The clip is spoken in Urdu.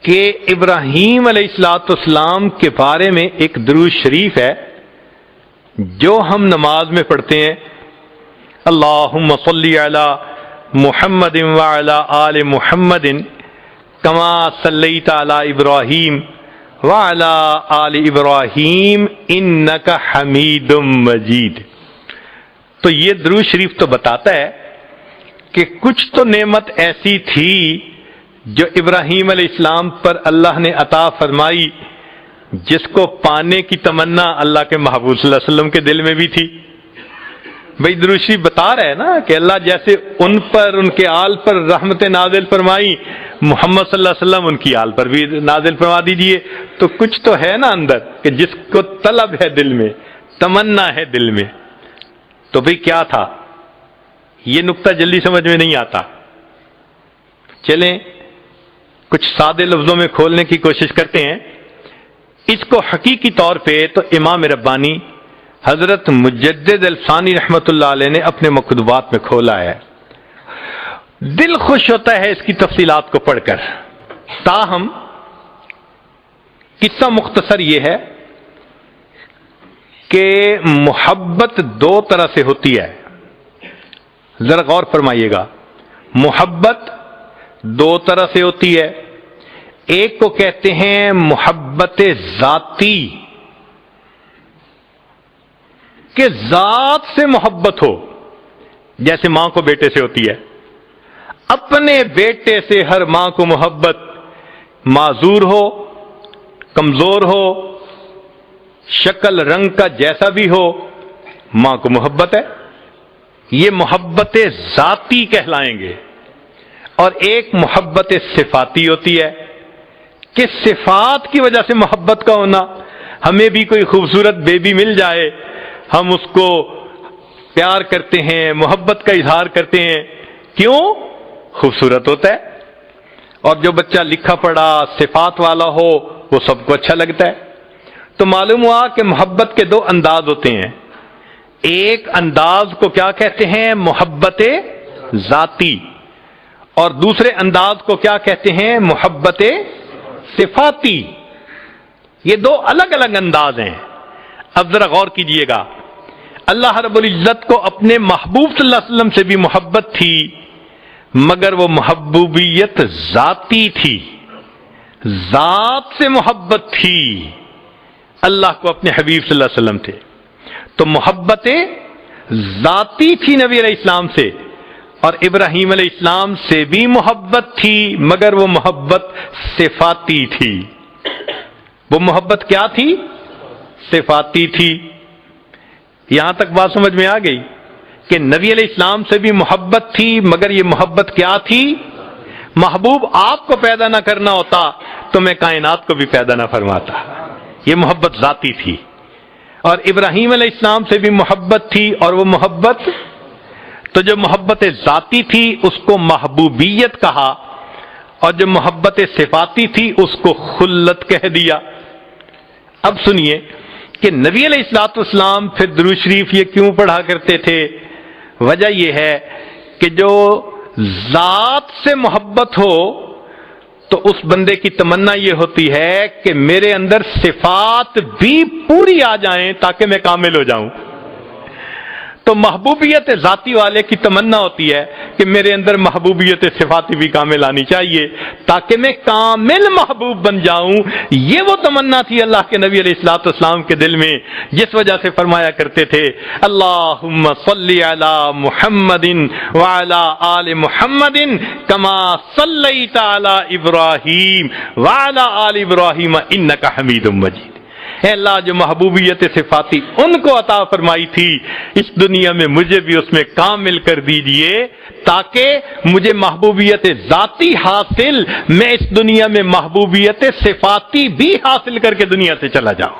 کہ ابراہیم علیہ السلام کے بارے میں ایک درود شریف ہے جو ہم نماز میں پڑھتے ہیں، اللہم صلی علی محمد وعلی آل محمد کما صلیت علی ابراہیم وعلی آل ابراہیم انک حمید مجید۔ تو یہ درود شریف تو بتاتا ہے کہ کچھ تو نعمت ایسی تھی جو ابراہیم علیہ السلام پر اللہ نے عطا فرمائی، جس کو پانے کی تمنا اللہ کے محبوب صلی اللہ علیہ وسلم کے دل میں بھی تھی۔ بھائی درود شریف بتا رہے ہیں نا کہ اللہ جیسے ان پر، ان کے آل پر رحمت نازل فرمائی، محمد صلی اللہ علیہ وسلم ان کی آل پر بھی نازل فرما دیجئے۔ تو کچھ تو ہے نا اندر کہ جس کو طلب ہے دل میں، تمنا ہے دل میں۔ تو بھئی کیا تھا؟ یہ نقطہ جلدی سمجھ میں نہیں آتا، چلیں کچھ سادے لفظوں میں کھولنے کی کوشش کرتے ہیں اس کو۔ حقیقی طور پہ تو امام ربانی حضرت مجدد الثانی رحمۃ اللہ علیہ نے اپنے مکتوبات میں کھولا ہے، دل خوش ہوتا ہے اس کی تفصیلات کو پڑھ کر۔ تاہم قصہ مختصر یہ ہے کہ محبت دو طرح سے ہوتی ہے، ذرا غور فرمائیے گا۔ محبت دو طرح سے ہوتی ہے، ایک کو کہتے ہیں محبت ذاتی، کہ ذات سے محبت ہو، جیسے ماں کو بیٹے سے ہوتی ہے۔ اپنے بیٹے سے ہر ماں کو محبت، معذور ہو، کمزور ہو، شکل رنگ کا جیسا بھی ہو، ماں کو محبت ہے۔ یہ محبت ذاتی کہلائیں گے۔ اور ایک محبت صفاتی ہوتی ہے کہ صفات کی وجہ سے محبت کا ہونا۔ ہمیں بھی کوئی خوبصورت بیبی مل جائے، ہم اس کو پیار کرتے ہیں، محبت کا اظہار کرتے ہیں، کیوں؟ خوبصورت ہوتا ہے۔ اور جو بچہ لکھا پڑھا صفات والا ہو وہ سب کو اچھا لگتا ہے۔ تو معلوم ہوا کہ محبت کے دو انداز ہوتے ہیں، ایک انداز کو کیا کہتے ہیں؟ محبت ذاتی، اور دوسرے انداز کو کیا کہتے ہیں؟ محبت صفاتی۔ یہ دو الگ الگ انداز ہیں۔ اب ذرا غور کیجئے گا، اللہ رب العزت کو اپنے محبوب صلی اللہ علیہ وسلم سے بھی محبت تھی، مگر وہ محبوبیت ذاتی تھی، ذات سے محبت تھی۔ اللہ کو اپنے حبیب صلی اللہ علیہ وسلم تھے تو محبت ذاتی تھی نبی علیہ السلام سے، اور ابراہیم علیہ السلام سے بھی محبت تھی، مگر وہ محبت صفاتی تھی۔ وہ محبت کیا تھی؟ صفاتی تھی۔ یہاں تک بات سمجھ میں آ گئی کہ نبی علیہ السلام سے بھی محبت تھی، مگر یہ محبت کیا تھی؟ محبوب آپ کو پیدا نہ کرنا ہوتا تو میں کائنات کو بھی پیدا نہ فرماتا۔ یہ محبت ذاتی تھی۔ اور ابراہیم علیہ السلام سے بھی محبت تھی، اور وہ محبت، تو جو محبت ذاتی تھی اس کو محبوبیت کہا، اور جو محبت صفاتی تھی اس کو خلت کہہ دیا۔ اب سنیے کہ نبی علیہ السلام پھر درود شریف یہ کیوں پڑھا کرتے تھے؟ وجہ یہ ہے کہ جو ذات سے محبت ہو تو اس بندے کی تمنا یہ ہوتی ہے کہ میرے اندر صفات بھی پوری آ جائیں تاکہ میں کامل ہو جاؤں۔ تو محبوبیت ذاتی والے کی تمنا ہوتی ہے کہ میرے اندر محبوبیت صفاتی بھی کامل آنی چاہیے تاکہ میں کامل محبوب بن جاؤں۔ یہ وہ تمنا تھی اللہ کے نبی علیہ السلام کے دل میں، جس وجہ سے فرمایا کرتے تھے اللہم صلی علی محمد وعلی آل محمد کما صلیت علی ابراہیم وعلی آل ابراہیم انک حمید مجید۔ اے اللہ جو محبوبیت صفاتی ان کو عطا فرمائی تھی، اس دنیا میں مجھے بھی اس میں کامل کر دیجئے تاکہ مجھے محبوبیت ذاتی حاصل، میں اس دنیا میں محبوبیت صفاتی بھی حاصل کر کے دنیا سے چلا جاؤں۔